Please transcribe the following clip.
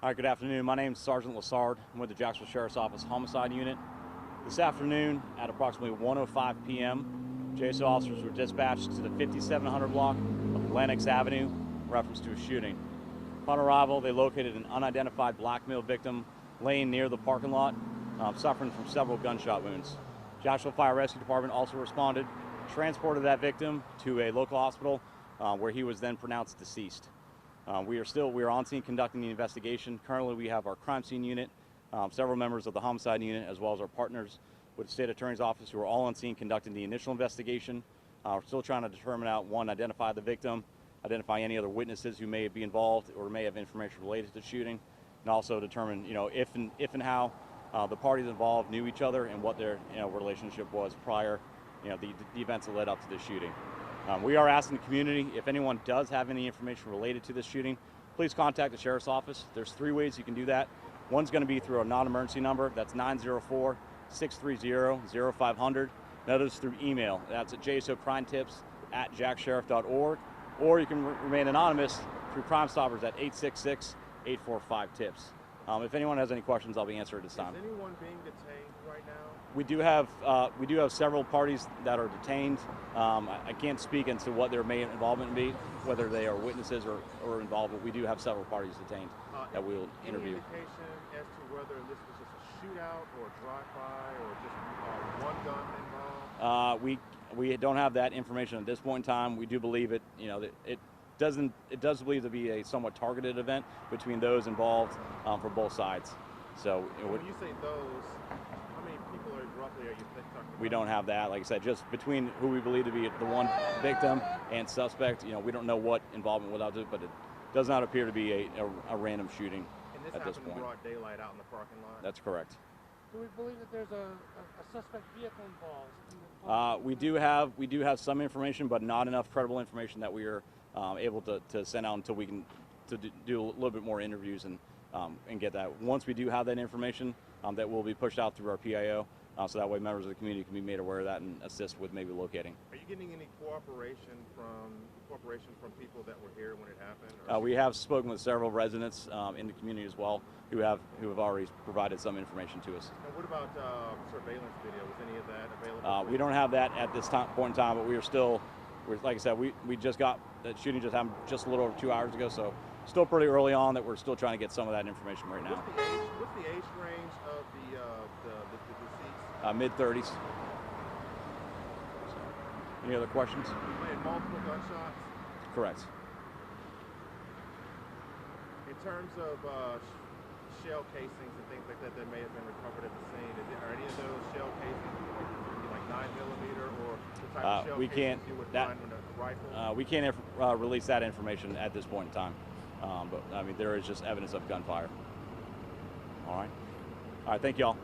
All right, good afternoon. My name is Sergeant Lassard. I'm with the Jacksonville Sheriff's Office Homicide Unit. This afternoon at approximately 1:05 p.m., JSO officers were dispatched to the 5700 block of Lenox Avenue in reference to a shooting. Upon arrival, they located an unidentified black male victim laying near the parking lot, suffering from several gunshot wounds. Jacksonville Fire Rescue Department also responded, transported that victim to a local hospital where he was then pronounced deceased. We are on scene conducting the investigation. Currently, we have our crime scene unit, several members of the homicide unit, as well as our partners with the state attorney's office, who are all on scene conducting the initial investigation. We're still trying to determine out, one, identify the victim, identify any other witnesses who may be involved or may have information related to the shooting, and also determine, if and how the parties involved knew each other and what their relationship was prior, the events that led up to this shooting. We are asking the community, if anyone does have any information related to this shooting, please contact the Sheriff's Office. There's 3 ways you can do that. One's going to be through a non-emergency number. That's 904-630-0500. Another is through email. That's at jsocrimetips@jacksheriff.org. Or you can remain anonymous through Crime Stoppers at 866-845-TIPS. If anyone has any questions, I'll be answering at this time. Is anyone being detained right now? We do have several parties that are detained. I can't speak into what their main involvement be, whether they are witnesses or involved, but we do have several parties detained that we will interview. Any indication as to whether this was just a shootout or a drive-by or just one gun involved? We don't have that information at this point in time. We do believe it does believe to be a somewhat targeted event between those involved for both sides. So when you say those, how many people roughly are you talking about? We don't have that. Like I said, just between who we believe to be the one victim and suspect, we don't know what involvement without it, but it does not appear to be a random shooting at this point. In broad daylight out in the parking lot? That's correct. Do we believe that there's a suspect vehicle involved? We do have some information, but not enough credible information that we are able to send out until we can do a little bit more interviews and get that. Once we do have that information, that will be pushed out through our PIO, so that way members of the community can be made aware of that and assist with maybe locating. Are you getting any cooperation from people that were here when it happened? We have spoken with several residents in the community as well who have already provided some information to us. And what about surveillance video? Was any of that available? We don't have that at this point in time, but like I said, we just got that shooting just happened just a little over 2 hours ago, so still pretty early on that we're still trying to get some of that information right now. What's the age range of the deceased? Mid-30s. So, any other questions? And multiple gunshots? Correct. In terms of shell casings and things like that may have been recovered at the scene, are any of those shell casings like 9mm or the type of shell casings you would find with a rifle? We can't release that information at this point in time. But I mean, there is just evidence of gunfire. All right. Thank you all.